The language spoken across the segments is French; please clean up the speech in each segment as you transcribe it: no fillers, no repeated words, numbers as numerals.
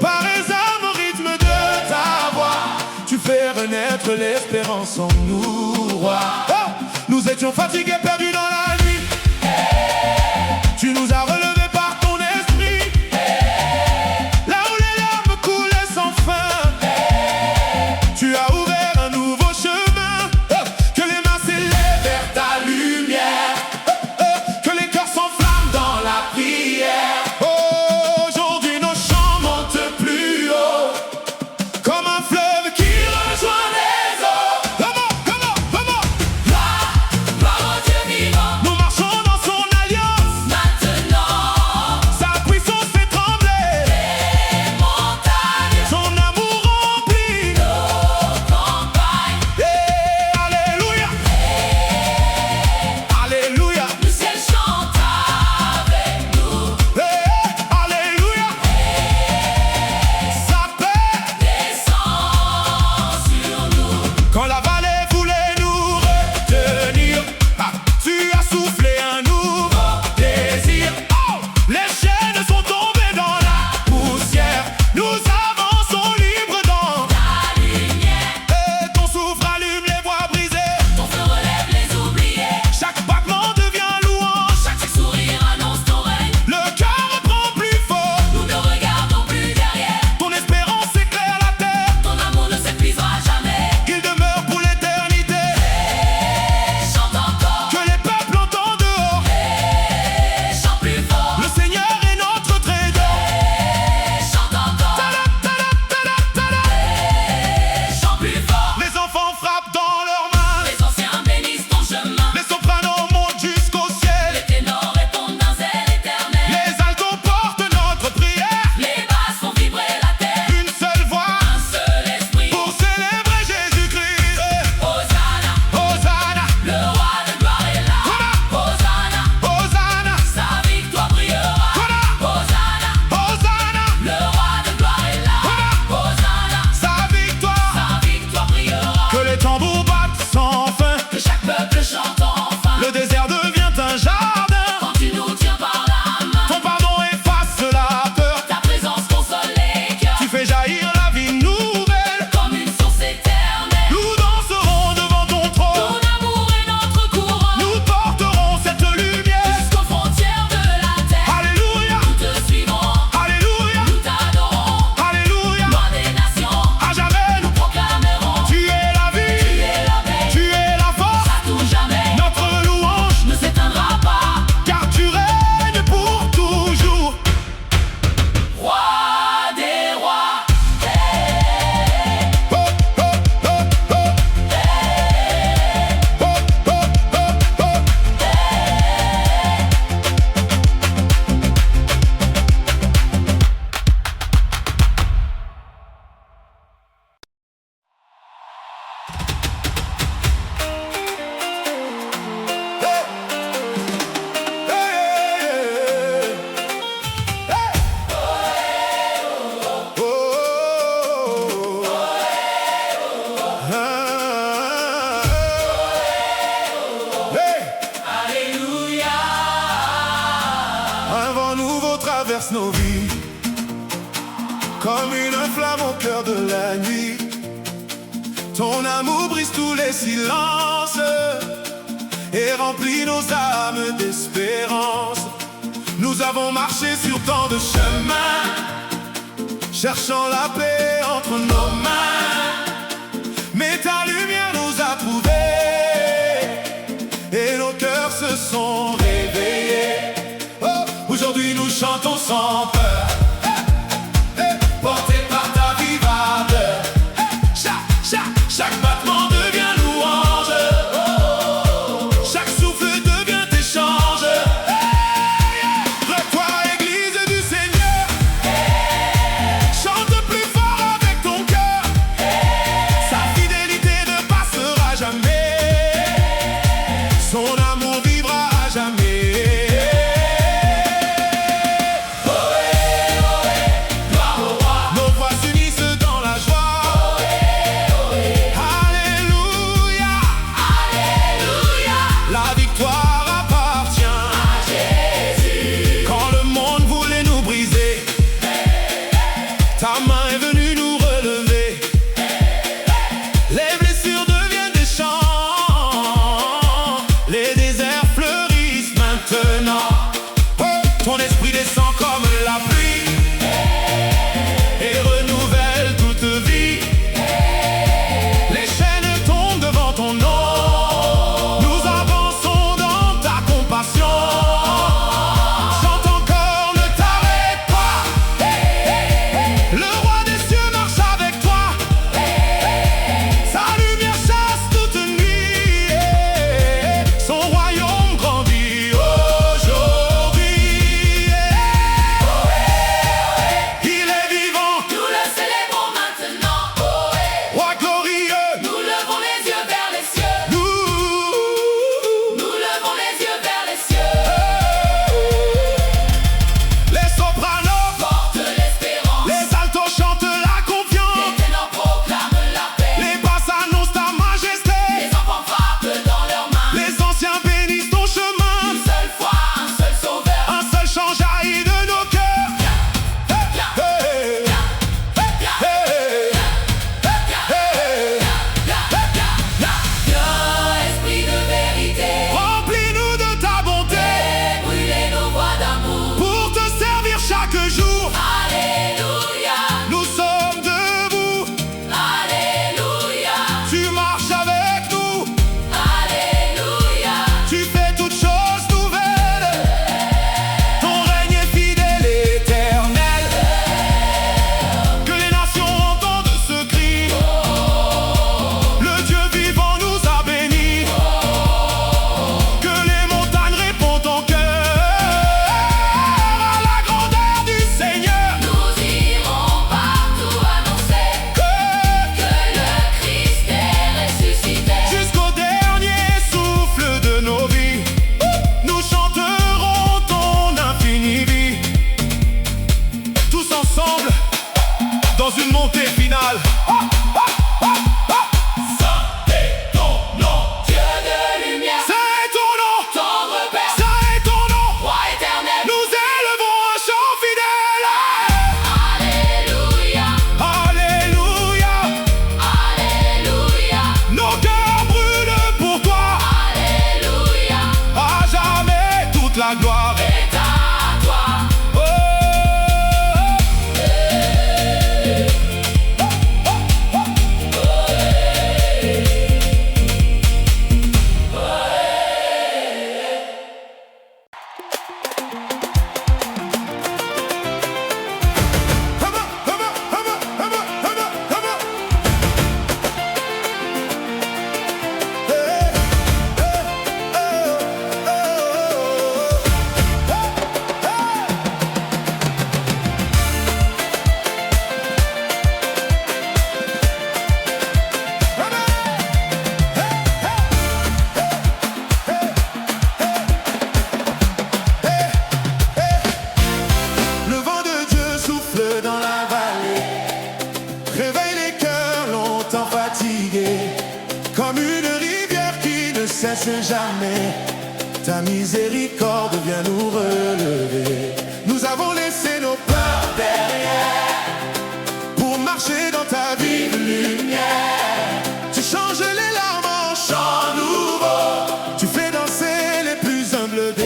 par au rythme de ta voix. Tu fais renaître l'espérance en nous, roi. Oh, nous étions fatigués, perdus dans la nuit. Tu nous as relevés par ton esprit. Là où les larmes coulaient sans fin, tu as ouvert un nouveau chemin. Que les mains s'élèvent vers ta lumière, que les cœurs s'enflamment dans la prière. Aujourd'hui nos chants montent plus haut, comme un fleuve qui rejoint les eaux. Comment Gloire au Dieu vivant, nous marchons dans son alliance. maintenant Sa puissance fait trembler, les montagnes, son amour remplit nos campagnes. et alléluia, alléluia, Le ciel chante avec nous, alléluia. Sa paix descend sur nous. quand la vallée voulait nous retenir, tu as soufflé un nouveau désir. Oh, les chaînes sont tombées dans la poussière. Nous avançons libres dans La lumière, et ton souffle allume les voies brisées. ton feu relève les oubliés. Chaque battement devient louange. Chaque sourire annonce ton règne. Le cœur reprend plus fort. Nous ne regardons plus derrière. Ton espérance éclaire la terre. Ton amour ne s'épuisera jamais. Il demeure pour l'éternité. Chante encore, Que les peuples entendent dehors. chante plus fort. Le Seigneur est notre trésor. Chante encore, chante plus fort. Les enfants frappent dans leurs mains. Les anciens bénissent ton chemin. Les sopranos montent jusqu'au ciel. Les ténors répondent d'un zèle éternel. Les altos portent notre prière. Les basses font vibrer la terre. Une seule voix Un seul esprit. pour célébrer Jésus-Christ. Hosanna, Hosanna, le roi de gloire est là. Hosanna, Hosanna, sa victoire brillera. Hosanna, Hosanna, le roi de gloire est là. Hosanna, sa victoire. sa victoire brillera. Que les tambours battent sans fin. Que chaque peuple chante enfin. Le désert devient un jardin. Quand tu nous tiens par la main, Ton pardon efface la peur. ta présence console les cœurs. Tu fais jaillir la vie nouvelle. Comme une source éternelle. Nous danserons devant ton Ton trône. amour est notre couronne. Nous porterons cette lumière. Jusqu'aux frontières de la terre. Alléluia, Nous te suivrons. alléluia, Nous t'adorons. alléluia. Loi des nations. À jamais nous Proclamerons. tu es la Tu vie, es la paix. tu es la force. À tout jamais. Notre louange, Ne s'éteindra pas. car tu règnes pour toujours. Roi des rois. Oh, oh, oh, oh. Oh, oh, oh, oh. Hey, hey, hey. Oh, hey. Alléluia. Un vent nouveau traverse nos vies, comme une flamme au cœur de la nuit. Ton amour brise tous les silences et remplit nos âmes d'espérance. Nous avons marché sur tant de chemins, cherchant la paix entre nos mains. Mais ta lumière nous a trouvés et nos cœurs se sont réveillés. Oh, aujourd'hui nous chantons sans peur, portés par ta vive ardeur. Chaque battement devient louange. Chaque souffle devient échange. Lève-toi, Église du Seigneur. Chante plus fort avec ton cœur. Sa fidélité ne passera jamais. Son amour vivra à jamais. Oh, la gloire est à toi. Oh, le vent de Dieu souffle dans la vallée, réveille les cœurs longtemps fatigués, comme une rivière qui ne cesse jamais. Ta miséricorde vient nous relever. Nous avons laissé nos peurs derrière pour marcher dans ta vive lumière. Tu changes les larmes en chant nouveau, tu fais danser les plus humbles des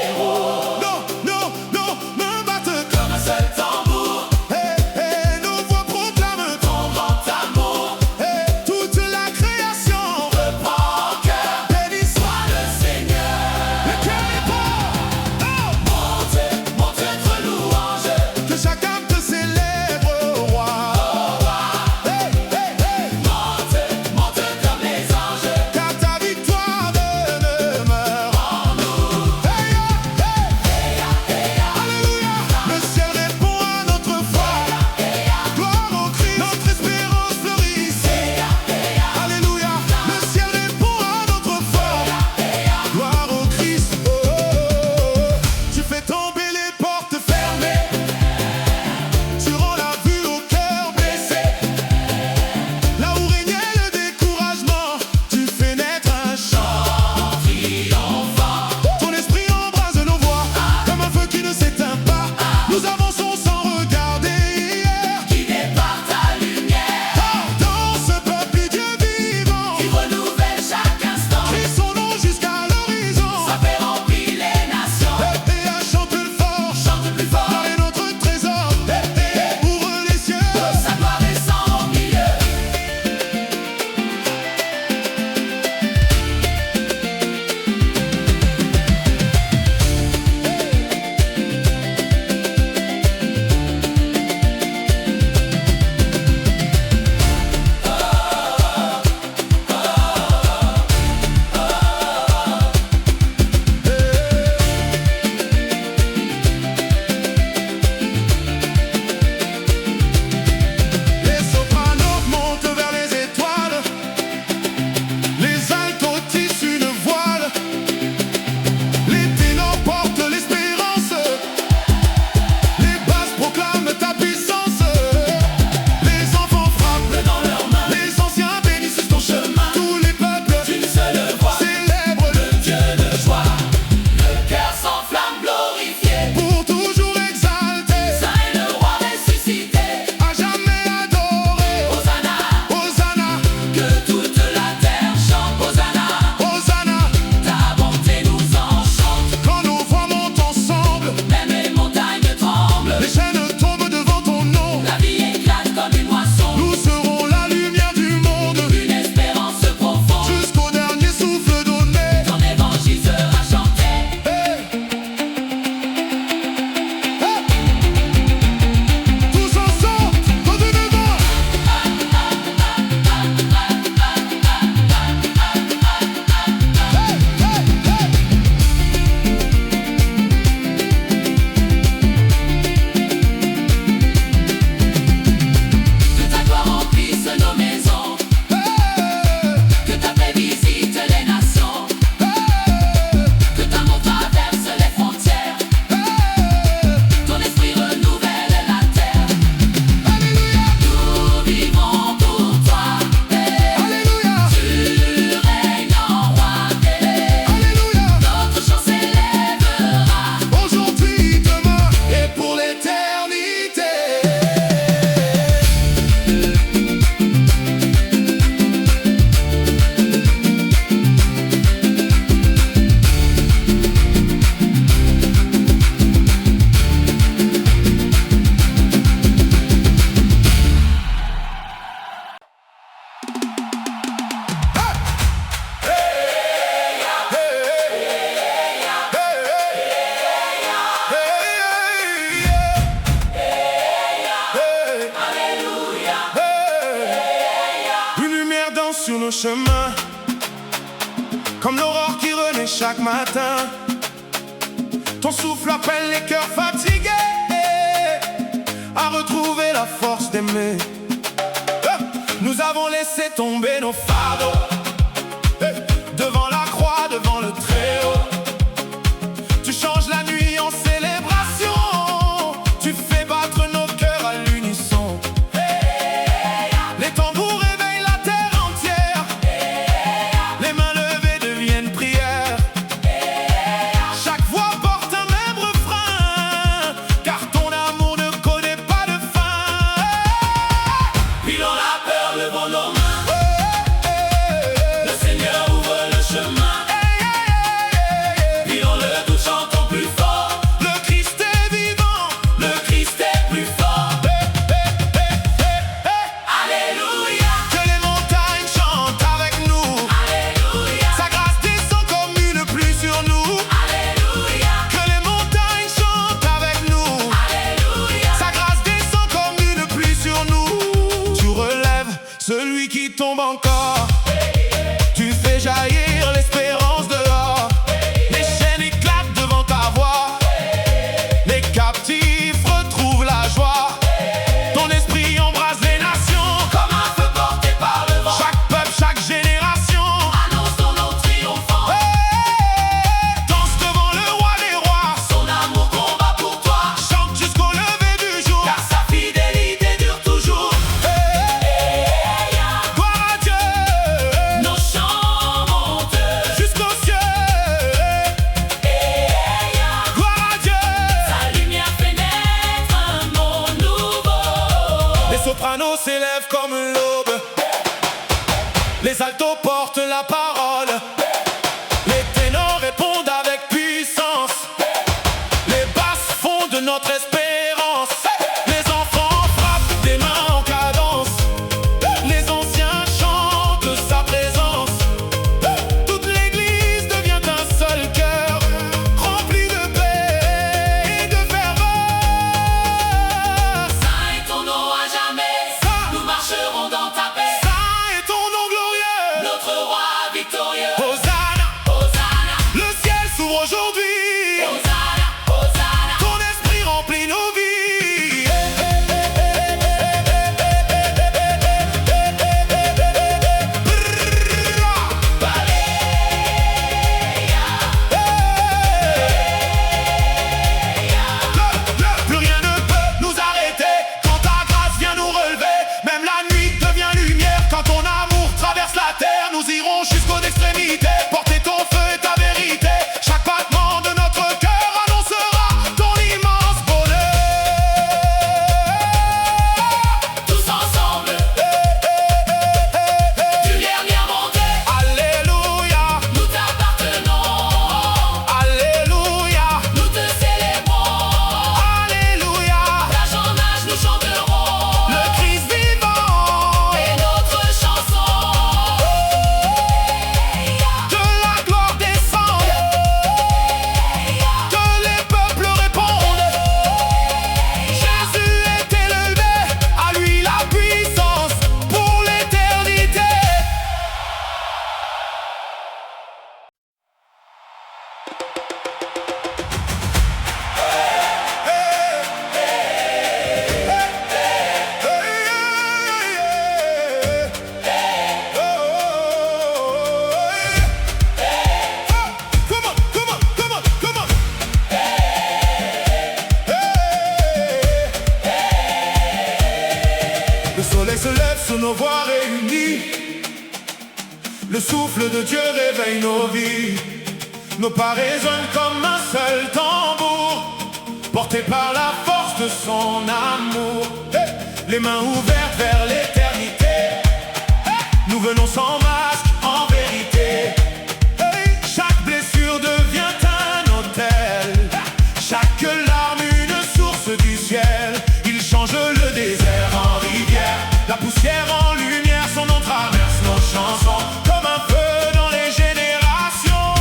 héros. Nos battent Comme un seul tambour, nos voix proclament ton grand amour toute la création. reprend cœur. Béni soit Le Seigneur, le cœur est beau. Oh! monte chemin, comme l'aurore qui renaît chaque matin. Ton souffle appelle les cœurs fatigués à retrouver la force d'aimer. Nous avons laissé tomber nos fardeaux devant la croix, devant le Très-Haut. Tu changes la nuit en célébration, tu fais battre nos cœurs à l'unisson. Les tambours réveillent la terre entière, les mains levées deviennent prières. Chaque voix porte un même refrain, car ton amour ne connaît pas de fin. Puis dans la peur, levons nos mains, le Seigneur ouvre le chemin. Puis dans le doute, chantons plus fort, Le Christ est vivant, le Christ est plus fort. Alléluia, que les montagnes chantent avec nous. Alléluia, Sa grâce descend comme une pluie sur nous. Alléluia, Que les montagnes chantent avec nous. Alléluia. Sa grâce descend comme une pluie sur nous. Tu relèves celui qui tombe encore. Tu fais jaillir l'espérance dehors. Les chaînes éclatent devant ta voix. Les captifs retrouvent la joie. Ton esprit embrase les nations. Comme un feu porté par le vent, Chaque peuple, chaque génération. annonce ton nom triomphant. Danse devant le roi des rois. Son amour combat pour toi, Chante jusqu'au lever du jour. car sa fidélité dure toujours. Gloire à Dieu Nos chants montent, jusqu'aux cieux. Gloire à Dieu. sa lumière fait naître un monde nouveau. Les sopranos s'élèvent comme l'aube. Les altos portent la parole. Les ténors répondent avec puissance. Les basses font de notre espérance. Les enfants frappent des mains en cadence. Les anciens chantent sa présence. Toute l'église devient un seul cœur, rempli de paix et de ferveur. Saint est ton nom à jamais, nous marcherons dans ta paix. Saint est ton nom glorieux. Notre roi victorieux. Hosanna, Hosanna, le ciel s'ouvre aujourd'hui. Hosanna, Hosanna. Ton esprit remplit nos vies. Plus rien ne peut nous arrêter quand ta grâce vient nous relever. Même la nuit devient lumière quand ton amour traverse la terre. Nous irons jusqu'aux extrémités, porter ton feu et ta vérité. Chaque battement de notre cœur annoncera ton immense bonheur. Tous ensemble, du dernier monté, Alléluia, nous t'appartenons. Alléluia, Nous te célébrons, Alléluia. d'âge en âge nous chanterons Le Christ vivant, et notre chanson. que la gloire descende, que les peuples répondent. Jésus est élevé, à lui la puissance pour l'éternité. Come on, come on, come on, come on. Le soleil se lève sous nos voix réunies. Le souffle de Dieu réveille nos vies. Nos pas résonnent comme un seul tambour, portés par la force de son amour. Les mains ouvertes vers l'éternité, nous venons sans masque en vérité. Chaque blessure devient un autel, chaque larme une source du ciel. Il change le désert en rivière, la poussière en lumière. Son nom traverse nos chansons comme un feu dans les générations.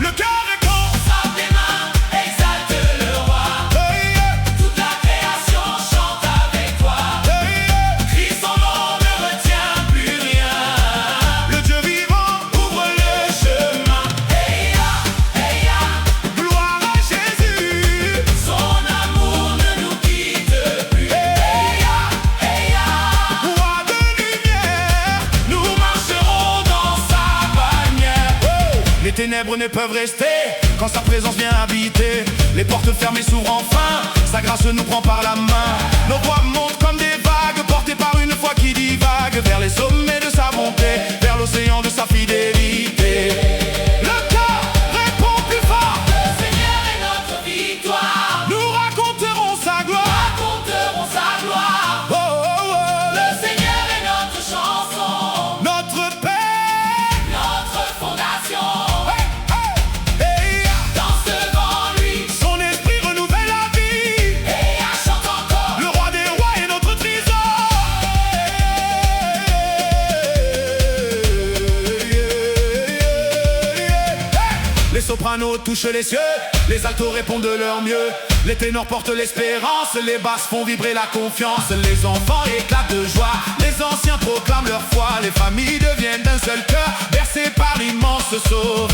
Le cœur est con, Frappe des mains, exalte le roi. Toute la création chante avec toi. Crie son nom, ne retire ténèbres ne peuvent rester quand sa présence vient habiter. Les portes fermées s'ouvrent enfin, sa grâce nous prend par la main. Nos voix montent comme des vagues, portées par une foi qui divague vers les sommets de sa bonté, vers l'océan de sa fidélité. Le cœur répond plus fort. Le Seigneur est notre victoire. Nous raconterons sa gloire. Raconterons sa gloire. Oh, oh, oh. Le Seigneur est notre chanson, Notre paix. notre fondation. Hey, hey. Hey. Danse devant lui Son esprit renouvelle la vie. et chante encore. Le roi des rois est notre trésor. Les sopranos touchent les cieux, les altos répondent de leur mieux. Les ténors portent l'espérance, les basses font vibrer la confiance. Les enfants éclatent de joie, les anciens proclament leur foi. Les familles deviennent d'un seul cœur, bercées par l'immense sauveur.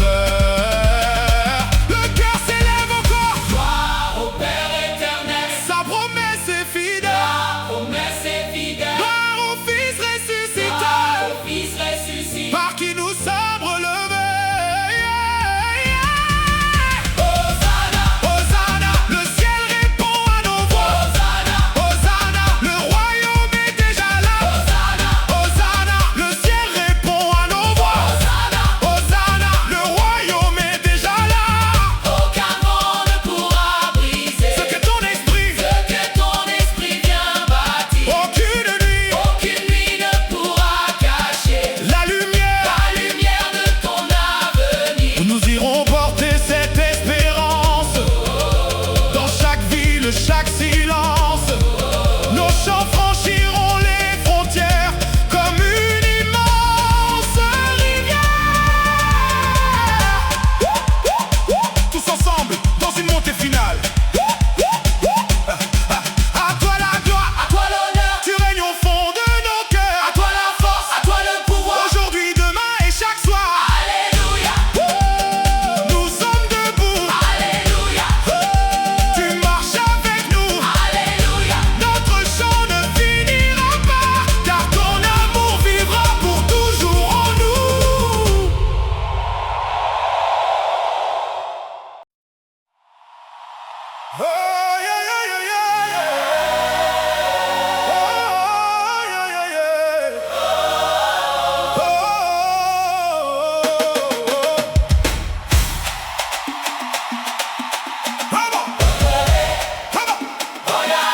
Le cœur s'élève encore, Gloire au Père éternel, sa promesse est fidèle. la promesse est fidèle. Gloire au Fils ressuscité, Gloire au Fils ressuscité. par qui nous sommes relevés. Hosanna, Hosanna, le ciel répond à nos voix. Hosanna, Hosanna, le royaume est déjà là. Hosanna, Hosanna, le ciel répond à nos voix. Hosanna. Hosanna, le royaume est déjà là. Aucun vent ne pourra briser Ce que ton esprit, ce que ton esprit vient bâtir. aucune nuit Ne pourra cacher la lumière. la lumière de ton avenir. Nous irons porter cette espérance dans chaque ville, chaque silence. Nos chants franchiront les frontières comme une immense rivière. Tous ensemble dans une montée finale. À toi la gloire, À toi l'honneur, tu règnes au fond de nos cœurs. à toi la force, à toi le pouvoir. Aujourd'hui, demain et chaque soir. Alléluia, Nous sommes debout. Alléluia, Tu marches avec nous. Alléluia. Notre chant ne finira pas, car ton amour vivra pour toujours en nous. Oh, yeah, yeah, yeah, yeah, yeah. Oh, yeah, yeah, yeah. Oh, oh, oh, oh. Come on. Come on. Oh yeah,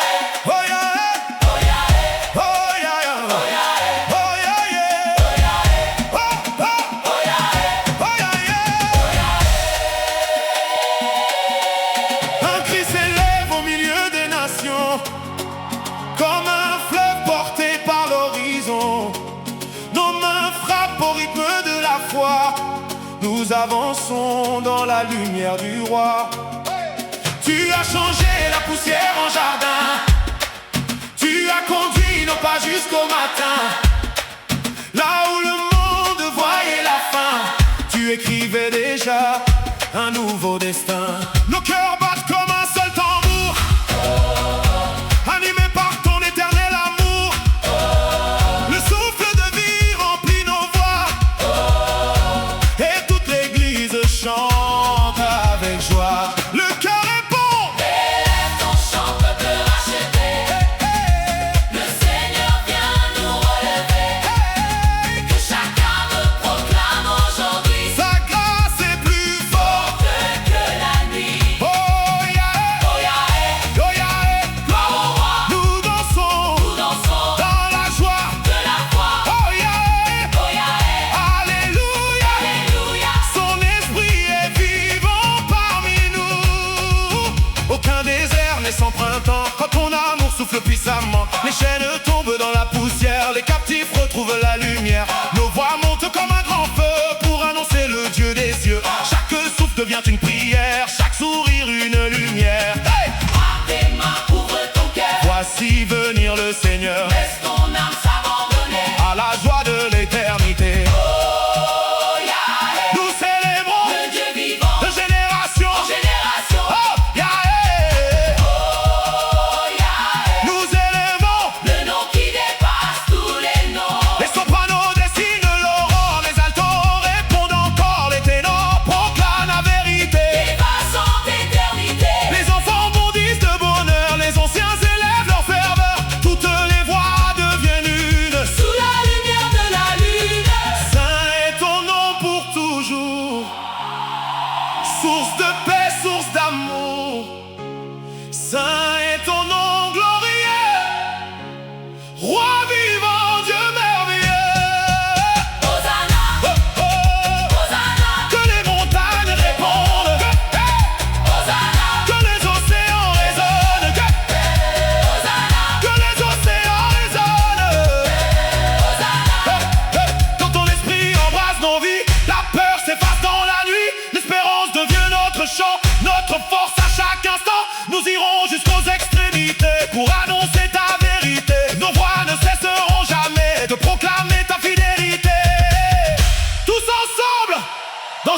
oh yeah, oh yeah, oh yeah, oh yeah, oh yeah. Un cri s'élève au milieu des nations, comme un fleuve porté par l'horizon. Nos mains frappent au rythme de la foi. Nous avançons dans la lumière du roi. Tu as changé la poussière en jardin. Tu as conduit nos pas jusqu'au matin. Là où le monde voyait la fin, tu écrivais déjà un nouveau destin. Nos cœurs battent comme un seul tambour, animés par ton éternel amour. Le souffle de vie remplit nos voix, et toute l'église chante avec joie. Le cœur répond. Élève ton chant, peuple racheté. Le Seigneur vient nous relever. Que chacun me proclame aujourd'hui Sa grâce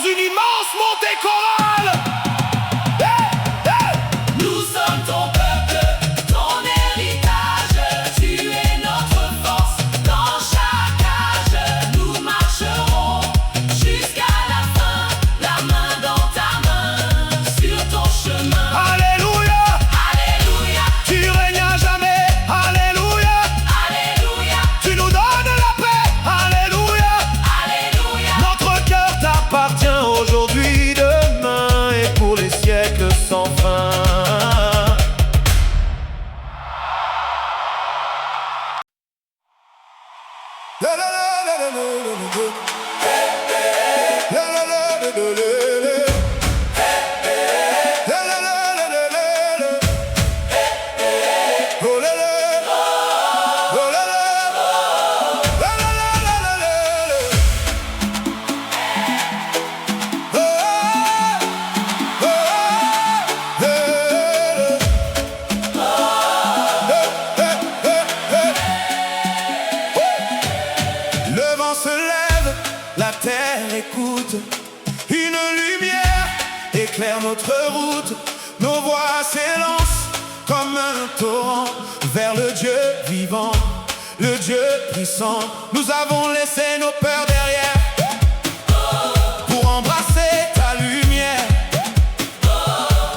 dans une immense montée chorale. Nous sommes ton peuple, ton héritage. Tu es notre force dans chaque âge. Nous marcherons jusqu'à la fin, la main dans ta main, sur ton chemin. Alléluia, Alléluia, tu règnes à jamais. Alléluia, Alléluia, tu nous donnes la paix. Alléluia, Alléluia. notre cœur t'appartient aujourd'hui, demain et pour les siècles sans fin. La la la la la la la la. La la la la la la la. La la la la la la la. Oh la la. Oh la la. La la la la la la la. Oh, oh, oh, Le vent se lève, la terre écoute. Une lumière éclaire notre route. Nos voix s'élancent comme un torrent vers le Dieu vivant, le Dieu puissant. Nous avons laissé nos peurs derrière pour embrasser ta lumière.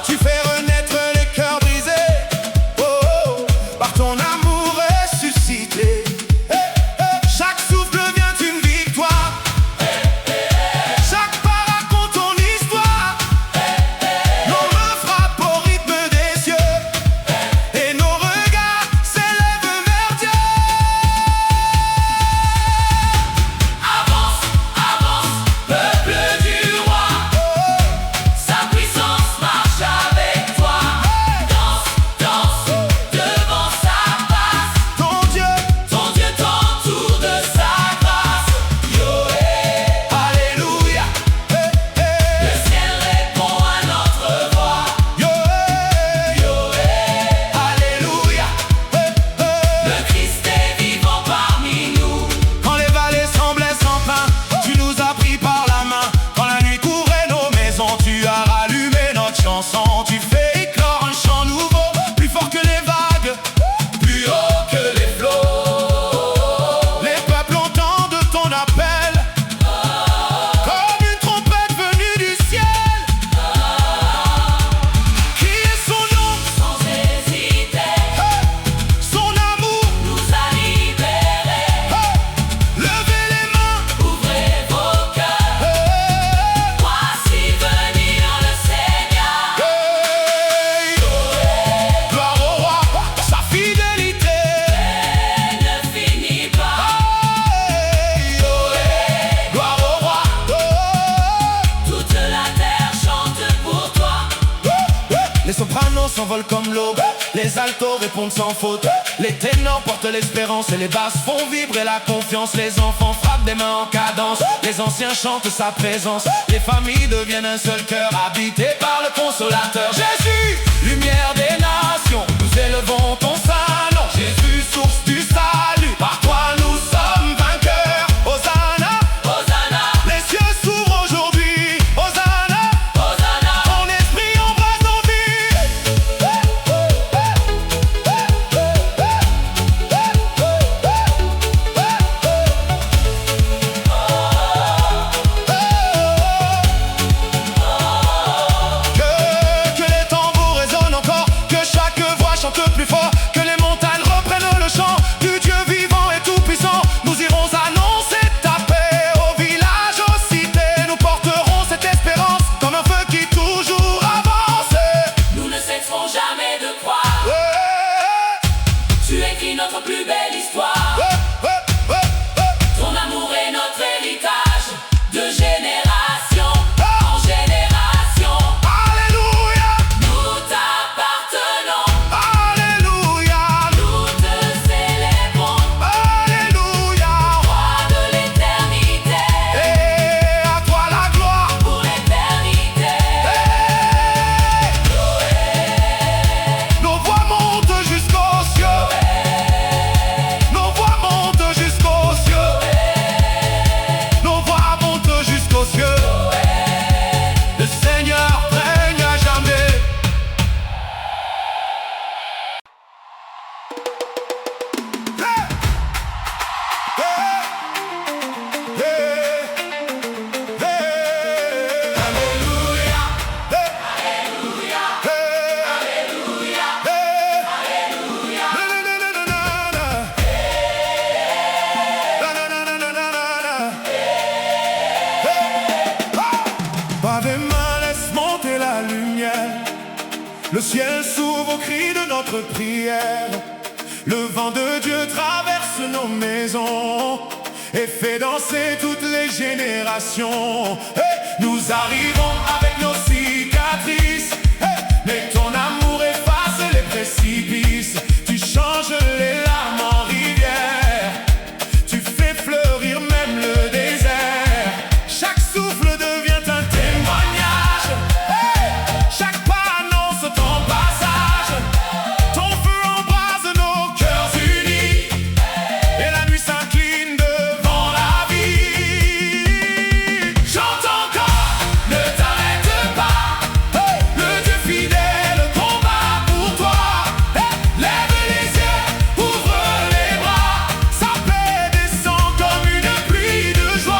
Tu fais renaître les cœurs brisés, oh, par ton amour ressuscité. Chaque souffle vient une victoire. Chaque pas raconte ton histoire. Nos mains frappent au rythme des cieux et nos regards s'élèvent vers Dieu. Avance, avance, peuple du roi. Sa puissance marche avec toi. Danse, danse, devant sa face. Ton Dieu, Ton Dieu t'entoure de sa grâce. Yoé, alléluia. le ciel répond à notre voix. Yoé, Alléluia. le Christ est vivant parmi nous. Quand les vallées semblaient sans fin, tu nous as pris par la main. Quand la nuit couvrait nos maisons, tu as rallumé notre chanson. Tu fais éclore un chant nouveau, plus fort que les vagues, Plus haut que les flots. les peuples entendent ton appel, comme une trompette venue du ciel. Qui est son nom, Sans hésiter, son amour? nous a libérés. Levez les mains. Ouvrez vos cœurs. Voici venir le Seigneur. Hey, gloire au roi, sa fidélité. Ne finit pas. Hey, gloire au roi. Toute la terre chante pour toi. Les sopranos s'envolent comme l'aube, les altos répondent sans faute, les ténors portent l'espérance et les basses font vibrer la confiance. Les enfants frappent des mains en cadence, les anciens chantent sa présence, les familles deviennent un seul cœur, habité par le consolateur. Jésus, lumière des nations, nous élevons ton saint nom. Jésus, source du salut, par toi nous sommes vainqueurs. Hosanna, Hosanna, les cieux s'ouvrent aujourd'hui. Hosanna, Hosanna. ton esprit embrasse nos vies. Que les tambours résonnent encore, que chaque voix chante plus fort. Le ciel s'ouvre au cri de notre prière. Le vent de Dieu traverse nos maisons et fait danser toutes les générations. Hey, nous arrivons avec nos cicatrices, hey, mais ton amour efface les précipices. Tu changes les larmes en rivière, tu fais fleurir même le désert. Chaque souffle devient un témoignage, hey, chaque pas annonce ton passage. Ton feu embrase nos cœurs unis et la nuit s'incline devant la vie. Chante encore, ne t'arrête pas, hey, le Dieu fidèle combat pour toi. Hey, lève les yeux, ouvre les bras, sa paix descend comme une pluie de joie.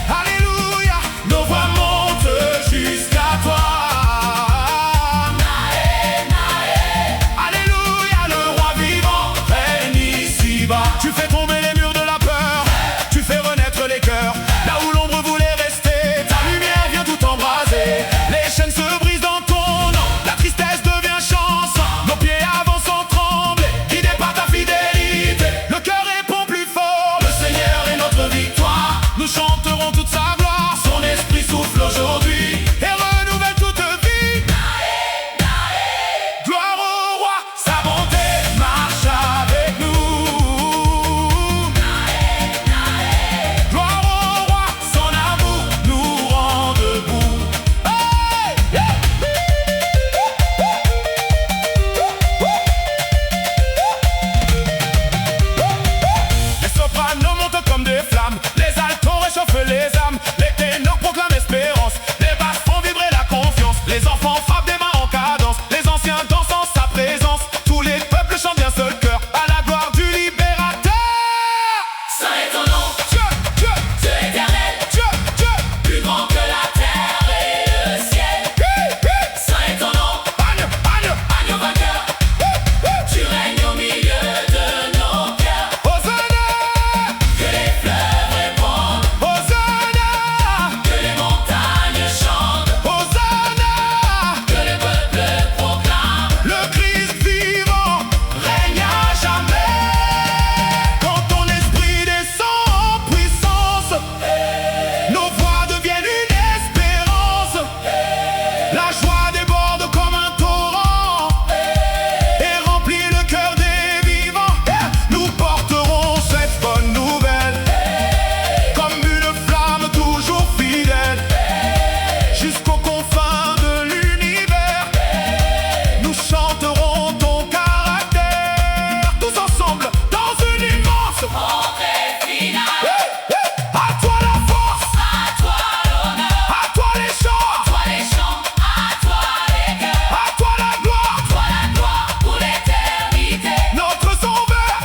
Alléluia, nos voix montent jusqu'à toi. Alléluia, le roi vivant règne ici-bas. Tu fais tomber les murs de la peur, tu fais renaître les cœurs. Là où l'ombre voulait rester, ta lumière vient tout embraser. Les chaînes se brisent dans ton nom, la tristesse devient chanson. Nos pieds avancent sans trembler, guidés par ta fidélité. Le cœur répond plus fort, le Seigneur est notre victoire. Nous chanterons toute sa gloire, son esprit souffle aujourd'hui et renouvelle toute vie. Gloire au roi, sa bonté marche avec nous. Gloire au roi, son amour nous rend debout. Hey! Yeah! Les sopranos montent comme des flammes, les altons réchauffent les âmes, les ténors proclament espérance, les basses font vibrer la confiance, les enfants frappent des mains en cadence, les anciens dansent en sa présence, tous les peuples chantent d'un seul cœur à la gloire du libérateur. Saint est ton nom, Dieu, Dieu, Dieu éternel, Dieu, Dieu, plus grand que la terre et le ciel. Saint est ton nom, Agne, Agne, agneau vainqueur, tu règnes au milieu de nos cœurs. Hosanna, Que les fleuves répondent, Hosanna, que les montagnes chantent, Hosanna, que le peuple proclame. le Christ vivant règne à jamais. Quand ton esprit descend en puissance, nos voix deviennent une espérance. La joie déborde comme un torrent et remplit le cœur des vivants. Nous porterons cette bonne nouvelle comme une flamme toujours fidèle jusqu'aux confins de l'univers. Nous chanterons ton caractère tous ensemble dans une immense. Entrée finale, À toi la force, à toi l'honneur, à toi les chants, toi les chants, à toi les cœurs, à toi la gloire, toi la gloire pour l'éternité. notre sauveur.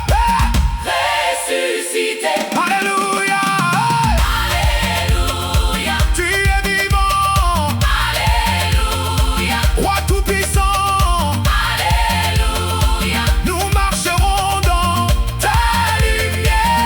Ressuscité, Alléluia, alléluia, tu es vivant, alléluia, roi tout-puissant. alléluia. Nous marcherons dans ta lumière.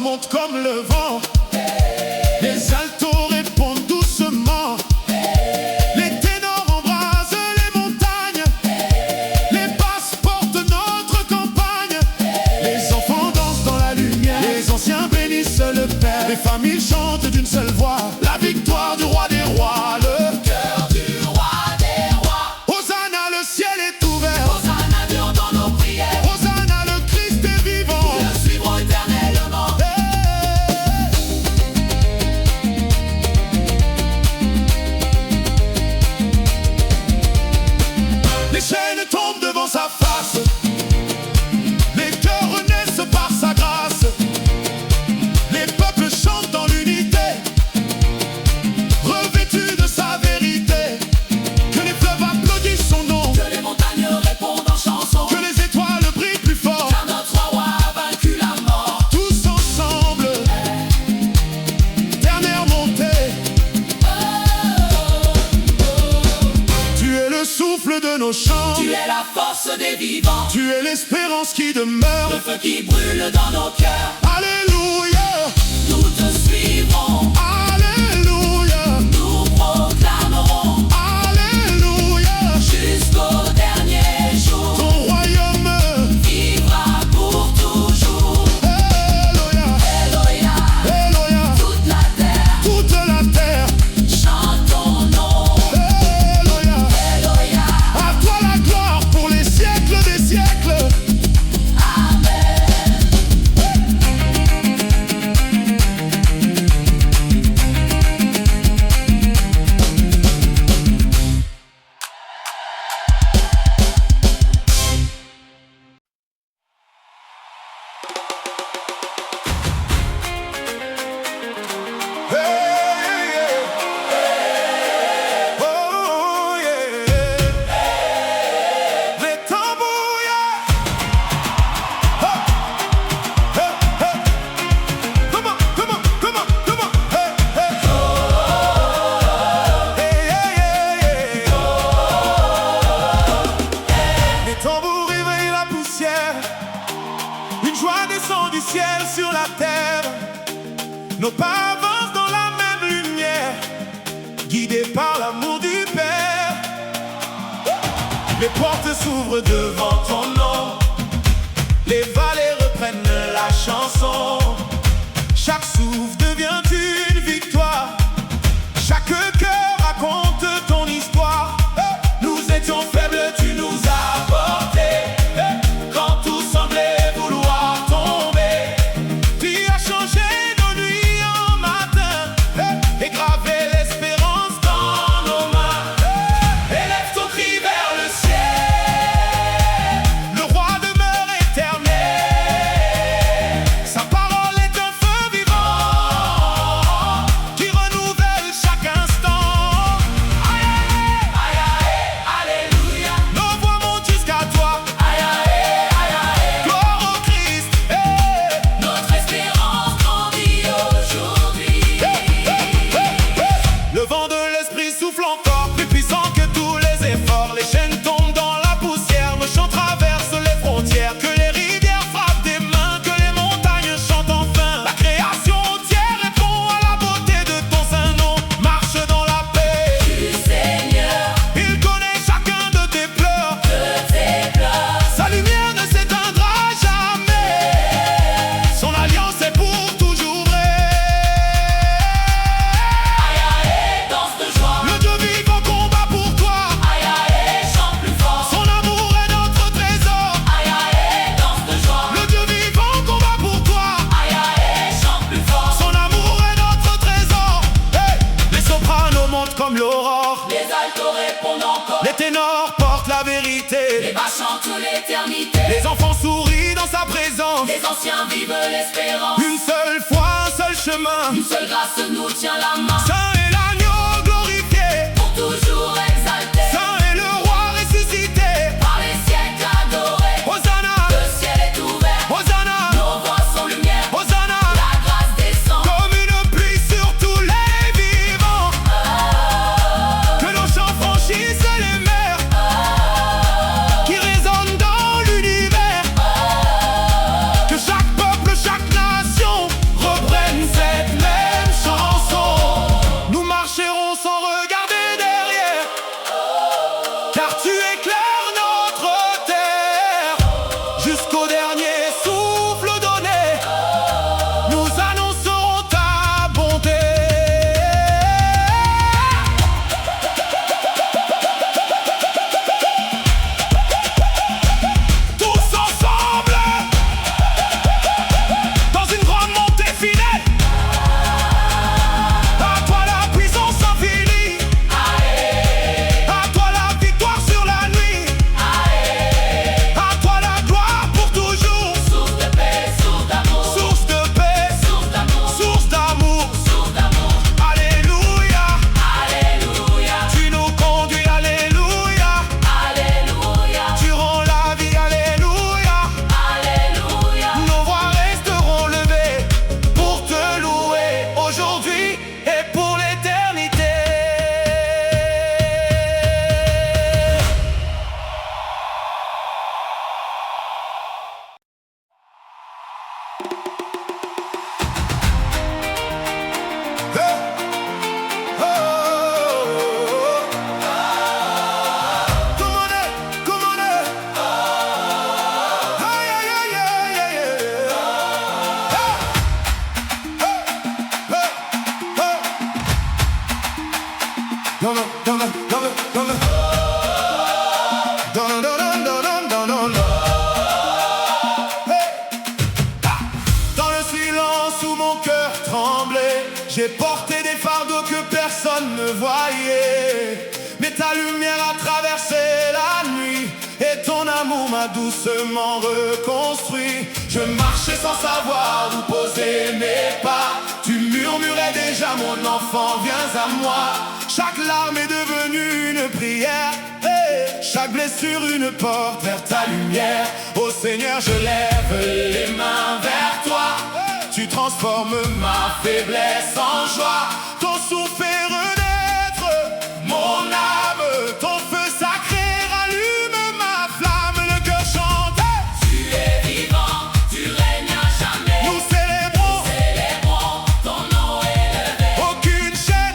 montent comme le vent. Les altos répondent doucement. Les ténors embrasent les montagnes. Les basses portent notre campagne. Les enfants dansent dans la lumière. Les anciens bénissent le Père. Les familles chantent d'une seule voix la victoire du roi des rois. Le Cœur du roi des rois. Hosanna, le ciel est ouvert. Hosanna, Dieu dans nos prières. Hosanna, le Christ est vivant. Le suivrons éternellement. Les chaînes tombent devant sa face. Les cœurs renaissent par sa grâce. Les peuples chantent dans l'unité, revêtus de sa vérité. Que les fleuves applaudissent son nom, Que les montagnes répondent en chanson. que les étoiles brillent plus fort. Car notre roi a vaincu la mort. Tous ensemble, dernière montée. Tu es le souffle de nos chants. Tu es la force des vivants. Tu es l'espérance qui demeure. Le feu qui brûle dans nos cœurs. Alléluia, Nous te suivrons. alléluia, Nous proclamerons alléluia. jusqu'au dernier jour. Ton royaume, Vivra pour toujours. Alléluia, Alléluia. Alléluia. Toute la terre Toute la terre, chante ton nom. Alléluia. Alléluia. À toi la gloire pour les siècles des siècles. Amen. Hey, yeah. Oh, yeah. Les tambours, yeah. Oh. Hey, hey. Come on, come on, come on, come on. Hey, hey. Hey, yeah, yeah, yeah. Les tambours réveillent la poussière. Une joie descend du ciel sur la terre. Nos pas avancent dans la même lumière, guidés par l'amour du Père. Les portes s'ouvrent devant ton nom. Les vallées reprennent la chanson. Chaque souffle devient une victoire. Chaque cœur raconte ton histoire. Nous étions faibles, tu nous as portés. Quand tout semblait vouloir tomber, tu as changé nos nuits en matin et gravé l'espérance dans nos mains. Élève ton cri vers le ciel. Le roi demeure éternel. Sa parole est un feu vivant qui renouvelle chaque instant. Aïe, aïe, aïe, Alléluia. nos voix montent jusqu'à toi. Aïe, aïe, aïe, aïe. Gloire au Christ. Notre espérance grandit aujourd'hui. Le vent de l'esprit souffle encore, plus puissant que tous les efforts. Les chaînes tombent dans la poussière, nos chants traversent les frontières. Que les rivières frappent des mains, que les montagnes chantent enfin. La création entière répond à la beauté de ton saint nom. Marche dans la paix, Du Seigneur, il connaît chacun de tes pleurs. de tes pleurs. Sa lumière ne s'éteindra jamais. Son alliance est pour toujours vraie. Aïe, aïe, danse de joie. Le Dieu vivant combat pour toi. Aïe, aïe, chante plus fort. Son amour est notre trésor. Aïe, aïe, danse de joie. Le Dieu vivant combat pour toi. Aïe, aïe, chante plus fort. Son amour est notre trésor. Hey! Les sopranos montent comme l'aurore. Les altos répondent encore. Les ténors portent la Les vérité. basses chantent l'éternité. Les enfants sourient dans sa présence. Les anciens vivent l'espérance. Une seule foi, un seul chemin. Une seule grâce nous tient la main. Saint est l'agneau glorifié. Pour toujours exalté. Saint est le roi ressuscité. Par les siècles adorés. Hosanna, Le ciel est ouvert. Hosanna, Nos voix sont lumière. Hosanna. La grâce descend. Comme une pluie sur tous les vivants. Que nos chants franchissent les mers, qui résonnent dans l'univers. Que chaque peuple, chaque nation non, non, non, non, non, non, non. Non, non, non, non, non, non, non, non. Hey! Ah! Dans le silence où mon cœur tremblait, j'ai porté des fardeaux que personne ne voyait. Mais ta lumière a traversé la nuit et ton amour m'a doucement reconstruit. Je marchais sans savoir où poser mes pas. Tu murmurais déjà, mon enfant, viens à moi. Chaque larme est devenue une prière, hey! Chaque blessure une porte vers ta lumière. Ô Seigneur, je lève les mains vers toi, hey! Tu transformes ma faiblesse en joie. Ton souffle fait renaître mon âme. Ton feu sacré rallume ma flamme. Le cœur chante, hey! Tu es vivant, tu règnes à jamais. Nous célébrons, ton nom élevé. aucune chaîne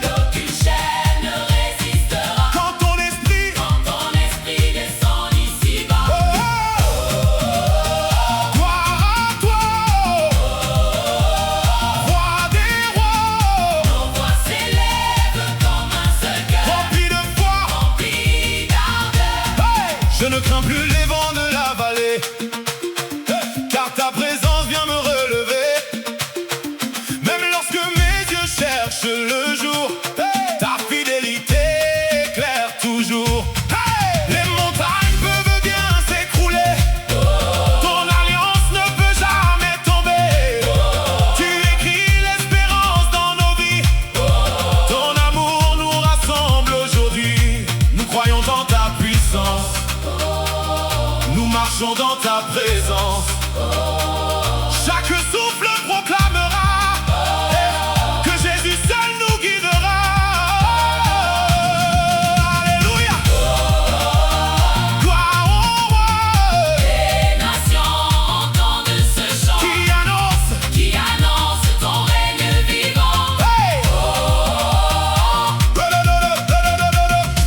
Ne résistera quand ton esprit, quand ton esprit descend ici-bas. oh, oh, oh. Gloire à toi, roi des rois, Nos voix s'élèvent comme un seul cœur, rempli de foi. rempli d'ardeur. Hey! Je ne crains plus les vents de la vallée, hey! Car ta présence vient me relever. Même lorsque mes yeux cherchent le jour, hey! Ta fidélité éclaire toujours. Hey! Les montagnes peuvent bien s'écrouler, ton alliance ne peut jamais tomber. Tu écris l'espérance dans nos vies, ton amour nous rassemble aujourd'hui. Nous croyons dans ta puissance, nous marchons dans ta présence. Chaque souffle proclamera, eh, que Jésus seul nous guidera. Alléluia. Gloire au roi Les nations entendent ce chant qui annonce, qui annonce ton règne vivant. hey!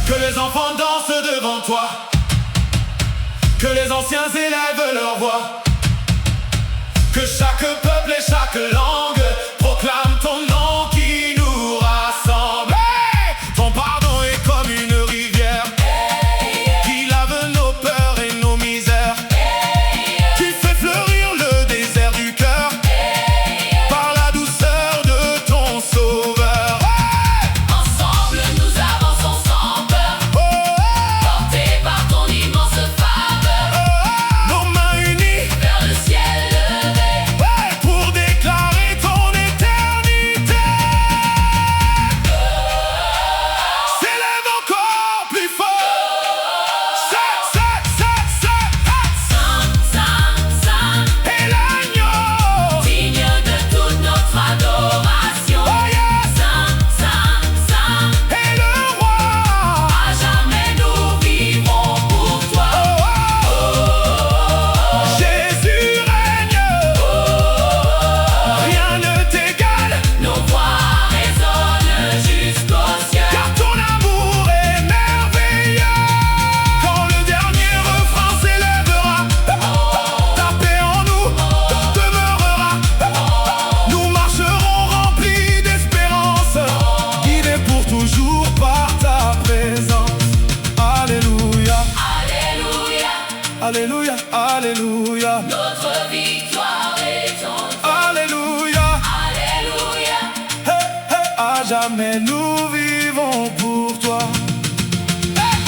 Que les enfants dansent devant toi, que les anciens élèvent leur voix, que chaque peuple et chaque langue proclame ton nom qui nous rassemble. Hey! Ton pardon est comme une rivière qui lave nos peurs et nos misères. Tu fais fleurir le désert du cœur par la douceur de ton sauveur. Hey! Ensemble nous avançons sans peur, Oh, oh, portés par ton immense faveur. oh, nos mains unies, Vers le ciel levé, ouais, pour déclarer ton éternité. S'élève encore plus fort. Saint, Saint, Saint, Et l'agneau. digne de toute notre adoration. Oh yes. Saint, Saint, Saint, Et le roi. à jamais nous vivrons pour toi. Jésus règne. Rien ne t'égale. Nos voix résonnent jusqu'aux cieux. Car ton amour est merveilleux. Quand le dernier refrain s'élèvera, ta paix en nous demeurera. Nous marcherons remplis d'espérance, guidés pour toujours par ta présence. Alléluia, Alléluia, alléluia, alléluia, notre victoire est en toi. alléluia. Alléluia, Hey, hey, à jamais nous vivons pour toi. Hey!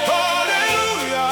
Alléluia.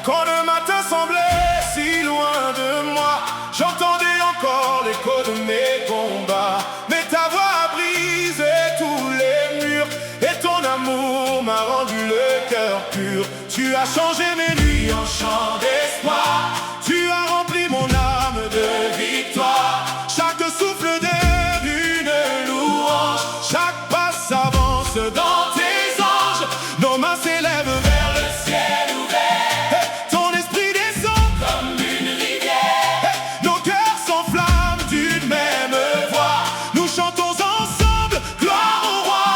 Quand le matin semblait si loin de moi, j'entendais encore l'écho de mes combats. Mais ta voix a brisé tous les murs et ton amour m'a rendu le cœur pur. Tu as changé mes nuits en chants d'espoir. Tu as rempli mon âme de victoire. Chaque souffle d'une louange, chaque pas s'avance dans tes anges. Nos mains s'élèvent vers le ciel ouvert. Hey, ton esprit descend comme une rivière. hey, nos cœurs s'enflamment d'une même voix. Nous chantons ensemble, gloire au roi.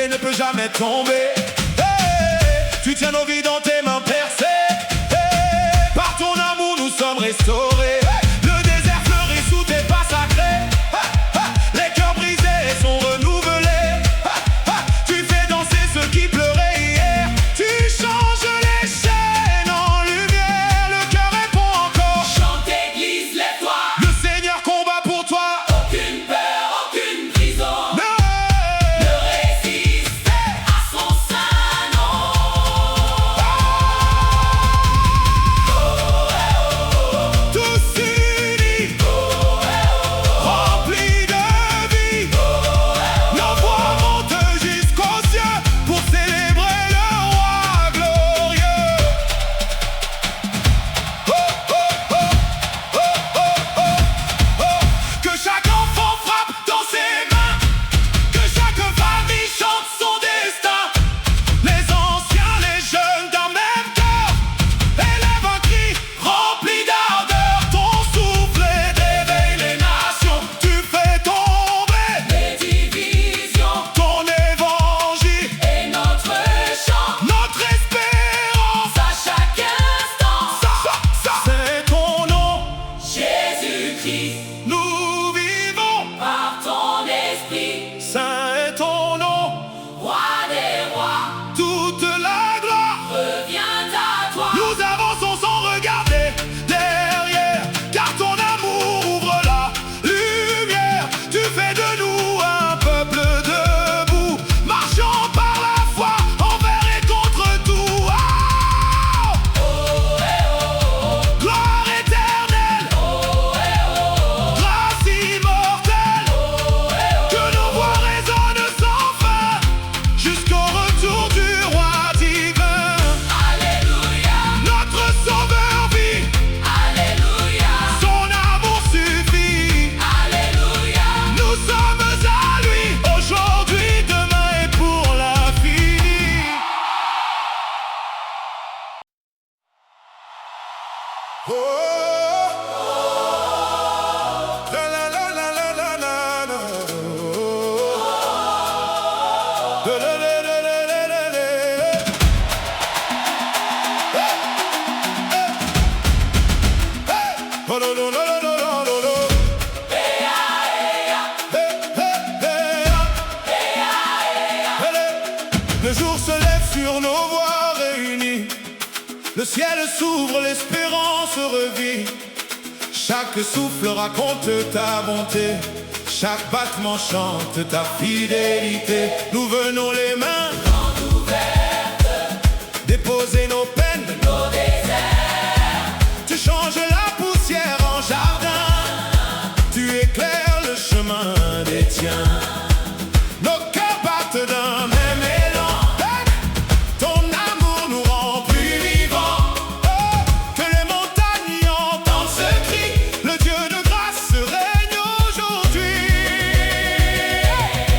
et ne peut jamais tomber. Hey, tu tiens nos vies dans tes mains percées. Hey, par ton amour nous sommes restaurés. Le désert fleurit sous tes pas sacrés. Les cœurs brisés sont renouvelés. Tu fais danser ceux qui pleuraient hier. Tu changes les chaînes en lumière. Le cœur répond encore. Chante église, lève-toi. Le Seigneur combat pour toi. Aucune peur, aucune prison ne résiste à son saint nom. Tous unis, remplis de vie. Nos voix montent jusqu'aux cieux pour célébrer le roi glorieux. Que chaque enfant frappe dans ses mains, que chaque famille chante son destin. Les anciens, les jeunes d'un même cœur élèvent un cri rempli d'ardeur. Ton souffle éveille les nations, tu fais tomber Les divisions ton évangile, et notre chant notre espérance. à chaque instant. C'est ton nom, Jésus-Christ, nous vivons. par ton esprit, Saint est ton nom, roi des rois, toute la gloire. revient à toi. Nous avançons sans regarder derrière, car ton amour ouvre la lumière. Tu fais de nous un peuple debout, marchant par la foi envers et contre tout. Gloire éternelle, grâce immortelle, que nos voix résonnent sans fin jusqu'au retour du roi divin. Alléluia, Notre sauveur vit, alléluia, son amour suffit. alléluia. Nous sommes à lui, aujourd'hui, demain et pour l'infini. Oh, la la la la la la la la. Oh, la la la la la la la la. Oh, no, no, no, no, no, no, no, no. Hey, hey, hey. Le jour se lève sur nos voies réunies. Le ciel s'ouvre, l'espérance revit. Chaque souffle raconte ta bonté. Chaque battement chante ta fidélité. Nous venons les mains déposer nos peines, Nos déserts, tu changes la poussière en jardin. Tu éclaires le chemin des tiens. Nos cœurs battent d'un même élan. Hey! Ton amour nous rend plus vivants. Oh! Que les montagnes entendent ce cri. Le Dieu de grâce règne aujourd'hui.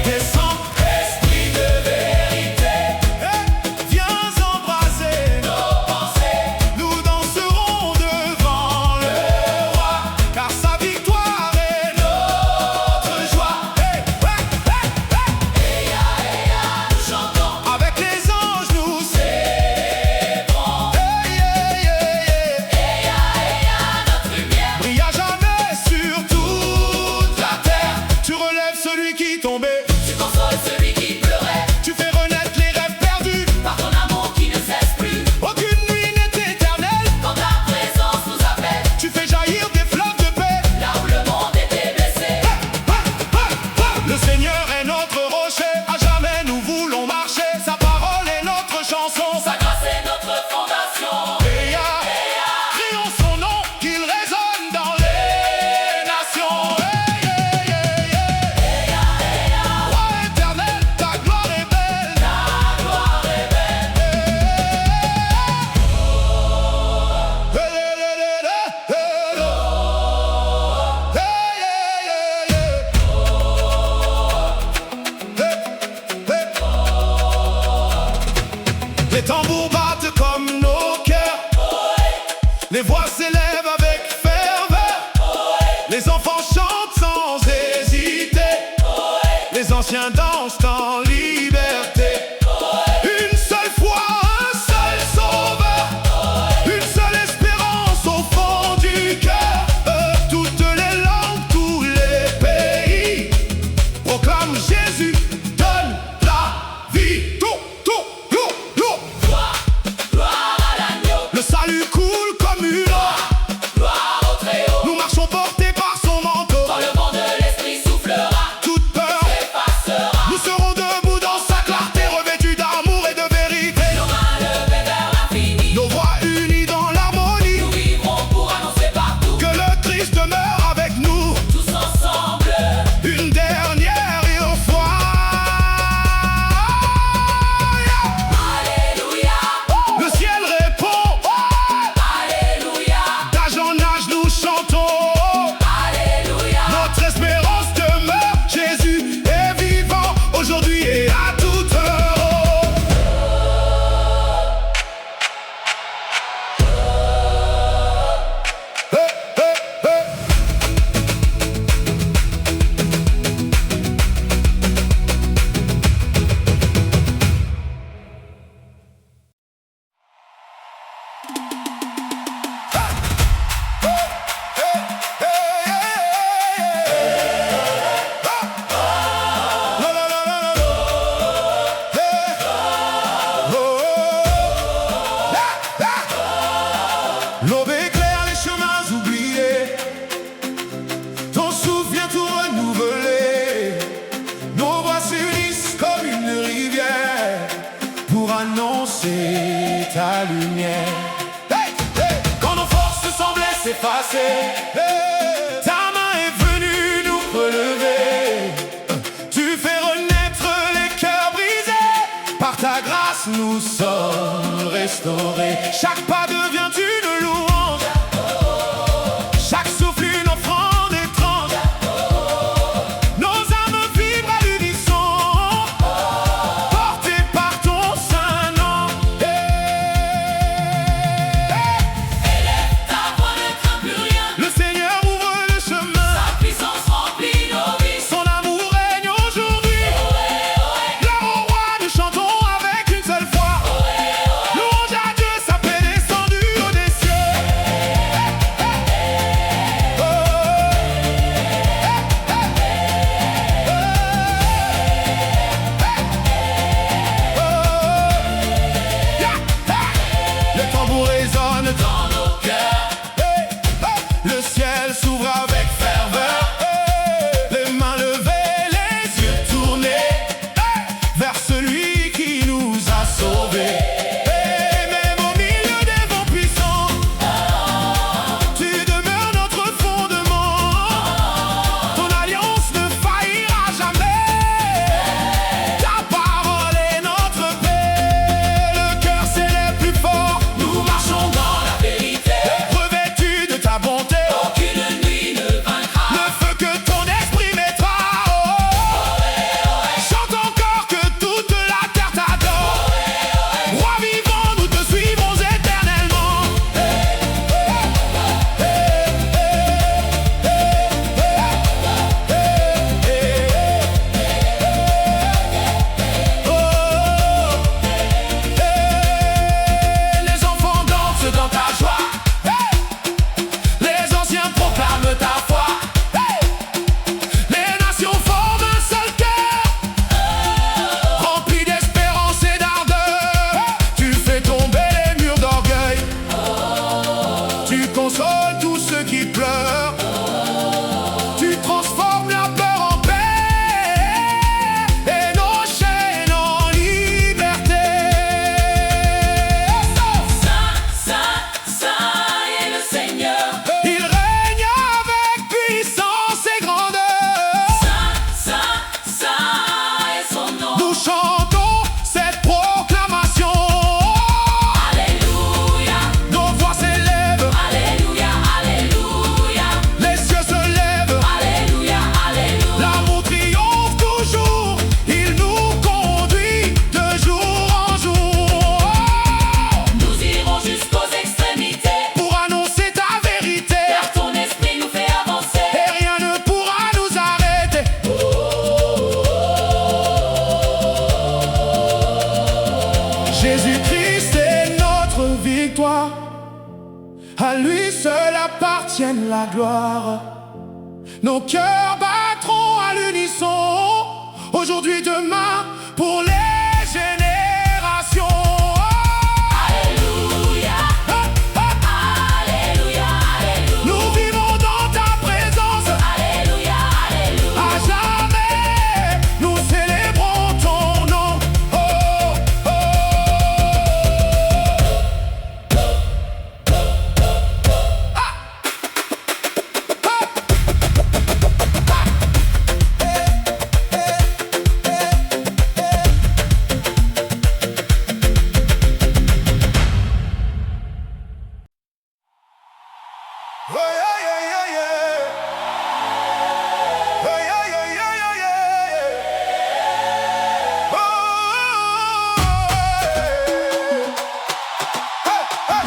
Descends, esprit de vérité, hey! Viens embrasser nos pensées, nous danserons devant le roi, car sa victoire est notre joie. Hey, hey, hey, hey. nous chantons, Avec les anges nous célébrons. Hey, hey, hey, hey. notre lumière, Brille à jamais sur toute la terre. Tu relèves celui qui tombait. tu consoles celui qui pleurait, Tu fais renaître les rêves perdus. par ton amour qui ne cesse plus, Aucune nuit n'est éternelle. quand ta présence nous appelle, Tu fais jaillir des fleuves de paix. là où le monde était blessé. Le Seigneur est notre rocher, à jamais nous voulons marcher. Sa parole est notre chanson. Sa grâce est notre fondation. Crions son nom, qu'il résonne dans les nations. Roi éternel, ta gloire est belle. Ta gloire est belle, Les tambours battent comme nos cœurs. Les voix s'élèvent avec ferveur. Les enfants chantent sans hésiter. Les anciens dansent en liberté. s'effacer. Ta main est venue nous relever. Tu fais renaître les cœurs brisés. Par ta grâce nous sommes restaurés. Chaque pas devient une louange. Chaque souffle une offrande étrange. Nos âmes vibrent à l'unisson, portées par ton saint nom. Élève ta voix, ne crains plus rien. Le Seigneur ouvre le chemin. Sa puissance remplit nos vies. Son amour règne aujourd'hui. Gloire au roi, nous chantons avec une seule voix. Louange à Dieu, sa paix descendue au des cieux. Le tambour résonne Dans nos cœurs, le ciel s'ouvre avec ferveur. Les mains levées, les yeux tournés vers celui qui nous a sauvés. Et même au milieu des vents puissants, tu demeures notre fondement. Ton alliance ne faillira jamais. Ta parole est notre paix. Le cœur s'élève plus fort. nous marchons dans la vérité. Revêtu de ta bonté, Aucune nuit ne vaincra. le feu que ton esprit mettra. Chante encore que toute la terre t'adore. Roi vivant, nous te suivrons éternellement. Les enfants dansent dans ta joie. Les anciens proclament ta foi. Les nations forment un seul cœur, rempli d'espérance et d'ardeur. Tu fais tomber les murs d'orgueil. Tu consoles tous ceux qui pleurent. Tu transformes la peur en paix et nos chaînes en liberté. Saint, Saint, Saint est le Seigneur. Il règne avec puissance et grandeur. Saint, Saint, Saint est son nom. Nous chantons cette proclamation. Alléluia, Nos voix s'élèvent, Alléluia, Alléluia, les cieux se lèvent. Alléluia, Alléluia. L'amour triomphe toujours. Il nous conduit de jour en jour. Nous irons jusqu'aux extrémités, Pour annoncer ta vérité, car ton esprit nous fait avancer. et rien ne pourra nous arrêter. Jésus-Christ est notre victoire. À lui seul appartienne la gloire. Nos cœurs battront à l'unisson, aujourd'hui, demain, pour les générations. Alléluia, Alléluia, Alléluia, Nous vivons dans ta présence. Alléluia, Alléluia. À jamais, nous célébrons ton nom. Oh, oh. Oh, yeah, yeah, yeah, yeah. Oh, yeah, yeah, yeah, yeah, yeah. Oh, hey, hey.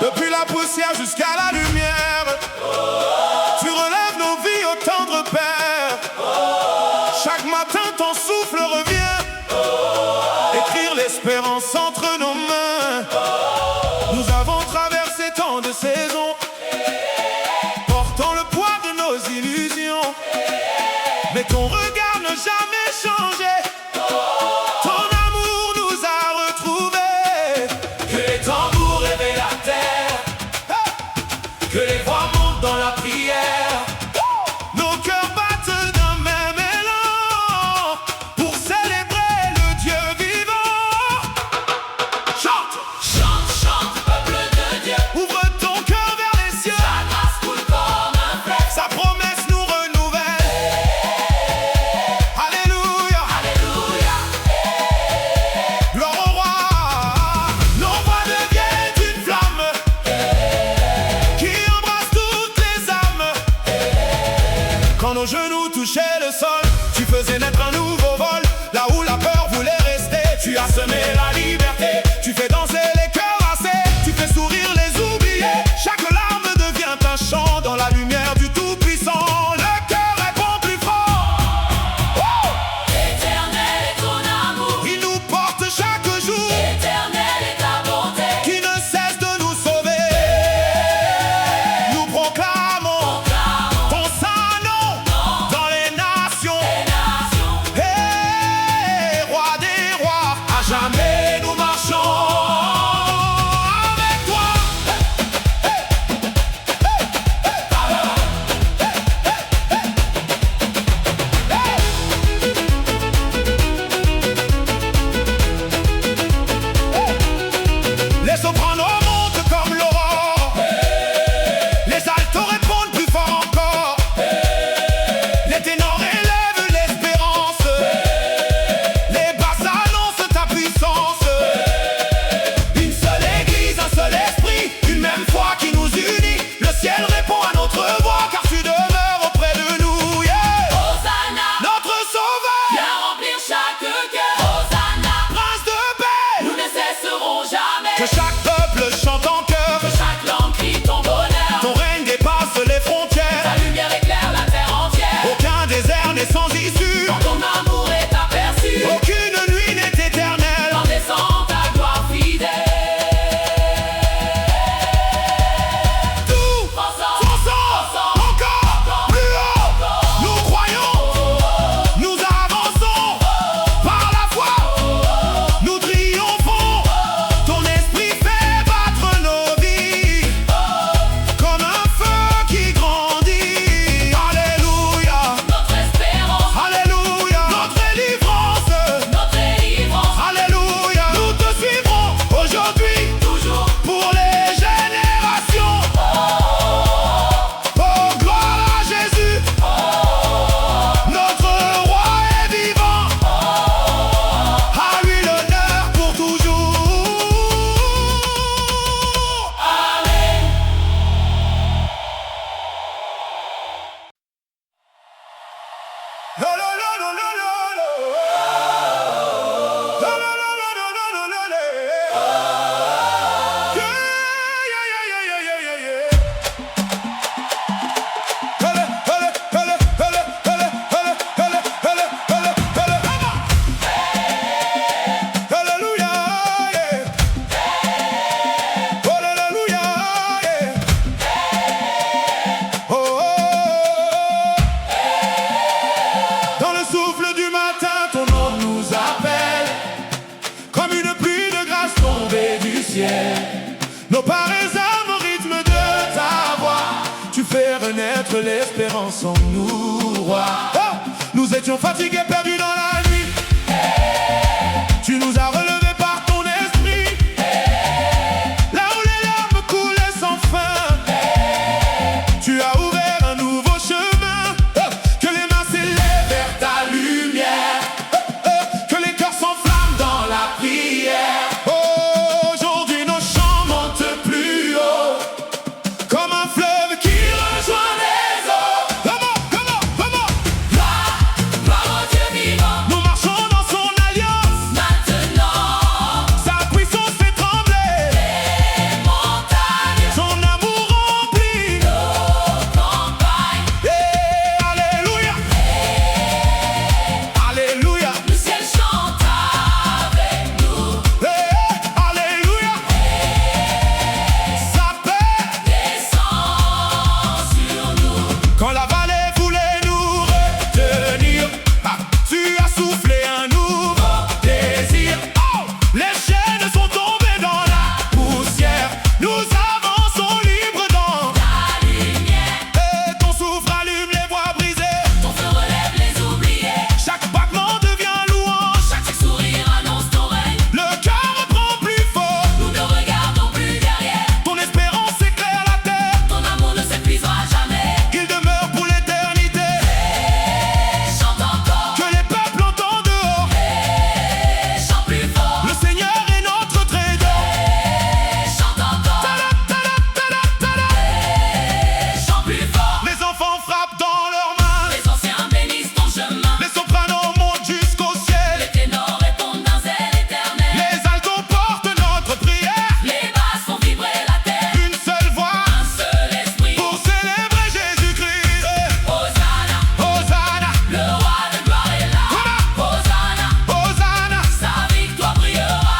Depuis la poussière jusqu'à la lumière, tu relèves nos vies au tendre Père. Chaque matin ton souffle revient, écrire l'espérance entre nos mains. Nous avons traversé tant de saisons, portant le poids de nos illusions. Mais ton regard n'a jamais changé. Ton amour nous a retrouvés. Que les tambours réveillent la terre, que les voix montent dans la prière. Nos cœurs battent d'un même élan pour célébrer le Dieu vivant. Chante, Chante, chante, peuple de Dieu. ouvre ton l'espérance en nous, roi. Oh, nous étions fatigués, perdus dans la nuit. Tu nous as relevés par ton esprit. Là où les larmes coulaient sans fin, tu as ouvert un nouveau chemin. Que les mains s'élèvent vers ta lumière. Que les cœurs s'enflamment dans la prière. Aujourd'hui nos chants montent plus haut, comme un fleuve qui rejoint les eaux. Comment Gloire au Dieu vivant. nous marchons dans son alliance. Maintenant, Sa puissance fait trembler, les montagnes, son amour remplit. nos campagnes, Alléluia, Alléluia, le ciel chante avec nous. Alléluia. Sa paix, Descend sur nous. quand la vallée voulait nous retenir, tu as soufflé un nouveau désir. Oh, les chaînes sont tombées dans la poussière. Nous avançons libres dans La lumière, ton souffle allume les voies brisées. ton feu relève les oubliés. Chaque battement devient louange. Chaque sourire annonce ton règne. Le cœur reprend plus fort. Nous ne regardons plus derrière. Ton espérance éclaire la terre. Ton amour ne s'épuisera jamais. Il demeure pour l'éternité. Chante encore, Que les peuples entendent dehors. chante plus fort. Le Seigneur est notre trésor. Chante encore, chante plus fort. Les enfants frappent dans leurs mains. Les anciens bénissent ton chemin. Les sopranos montent jusqu'au ciel. Les ténors répondent d'un zèle éternel. Les altos portent notre prière. Les basses font vibrer la terre. Une seule voix Un seul esprit. pour célébrer Jésus-Christ. Hosanna, Hosanna, le roi de gloire est là. Hosanna, Hosanna, sa victoire brillera.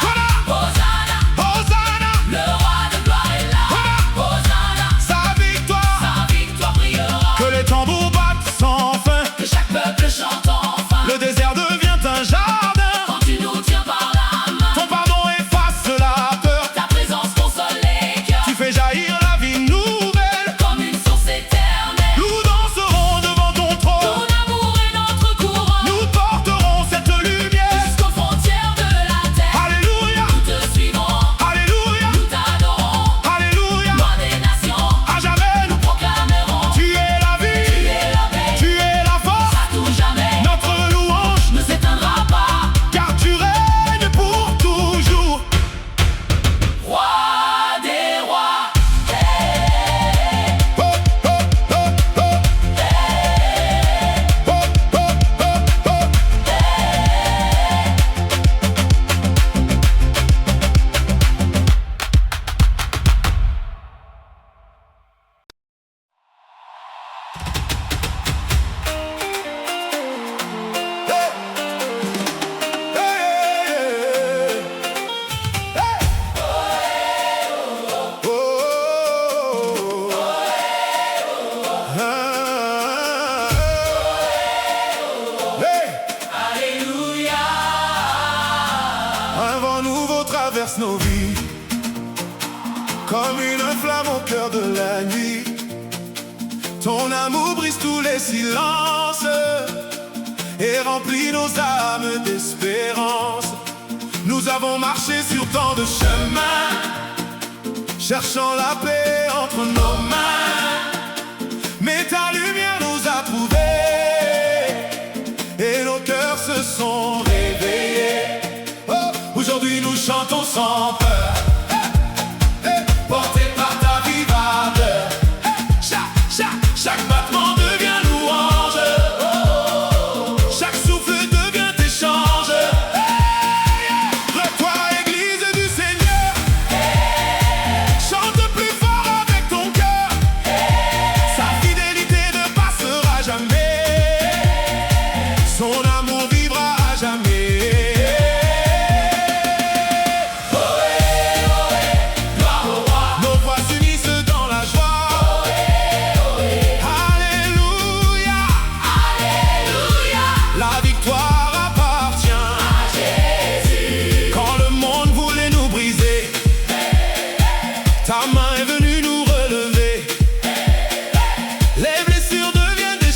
Hosanna, Hosanna, le roi de gloire est là. Hosanna, sa victoire. sa victoire brillera. Que les tambours battent sans fin. Que chaque peuple chante enfin. Le désert devient un jardin. Quand tu nous tiens par la main, Ton pardon efface la peur. ta présence console les cœurs. Tu fais jaillir la vie nouvelle. Comme une source éternelle. Nous danserons devant ton Ton trône. amour est notre couronne. Nous porterons cette lumière. Jusqu'aux frontières de la terre. Alléluia, Nous te suivrons. Alléluia, Nous t'adorons. Alléluia. Loin des nations, À jamais, nous proclamerons. tu es la Tu vie, es la paix. tu es la force. À tout jamais, Notre louange, ne s'éteindra pas. car tu règnes pour toujours. Roi des rois. Oh, oh, oh, oh. Oh, oh, oh, oh. Alléluia. Un vent nouveau traverse nos vies, comme une flamme au cœur de la nuit. Ton amour brise tous les silences et remplit nos âmes d'espérance. Nous avons marché sur tant de chemins, cherchant la paix entre nos mains. Mais ta lumière nous a trouvés et nos cœurs se sont réveillés. Oh, aujourd'hui nous chantons sans peur, portés par ta vive ardeur. Chaque battement devient louange. Chaque souffle devient échange. Lève-toi, Église du Seigneur. Chante plus fort avec ton cœur. Sa fidélité ne passera jamais. Son amour vivra à jamais. Gloire au roi. Nos voix s'unissent dans la joie. Alléluia, Alléluia. la victoire appartient. Jésus. Quand le monde voulait nous briser, ta main est venue nous relever. Les blessures deviennent des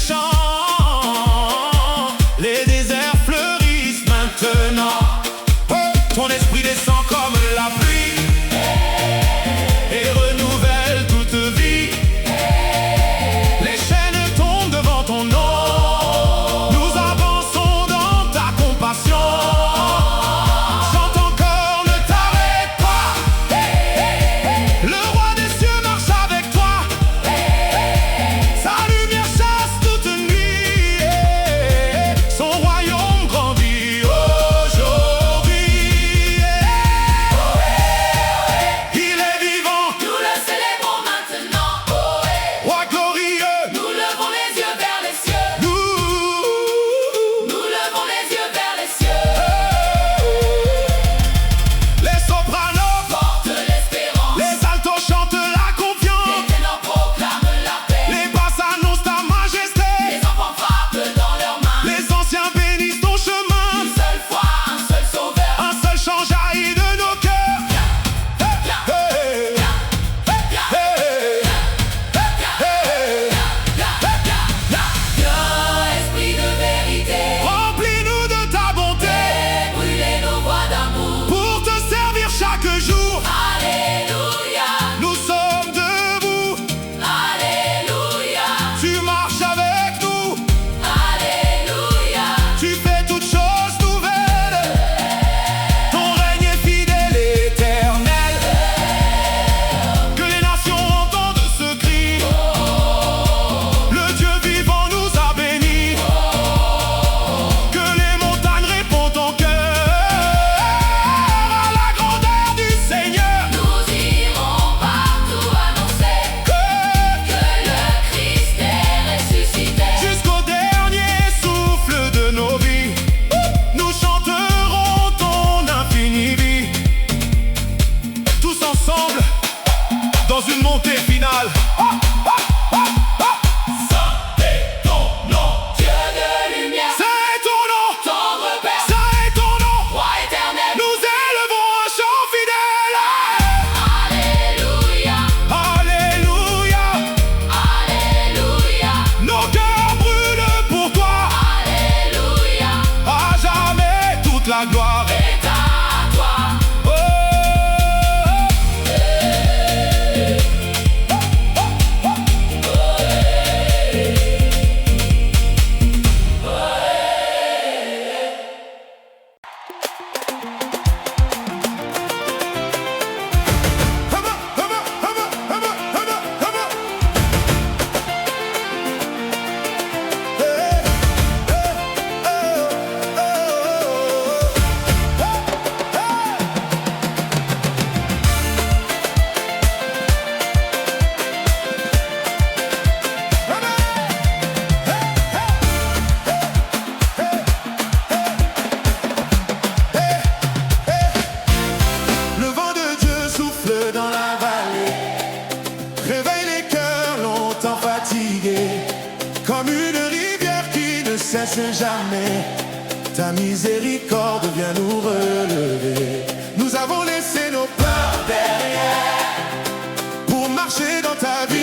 montée finale. Ça est ton nom, Dieu de lumière. Ça est ton nom, Tendre Père, ça est ton nom. Roi éternel. Nous élevons un chant fidèle. Alléluia, Alléluia. Alléluia, Nos cœurs brûlent pour toi. Alléluia. À jamais toute la gloire C'est à toi. Oh, come on, come on, come on, come on, come on, come on. Hey, hey, oh, oh, oh, hey, come on. Le vent de Dieu souffle dans la vallée, réveille les cœurs longtemps fatigués, comme une rivière qui ne cesse jamais. Ta miséricorde vient nous relever. Nous avons laissé nos peurs derrière pour marcher dans ta vie.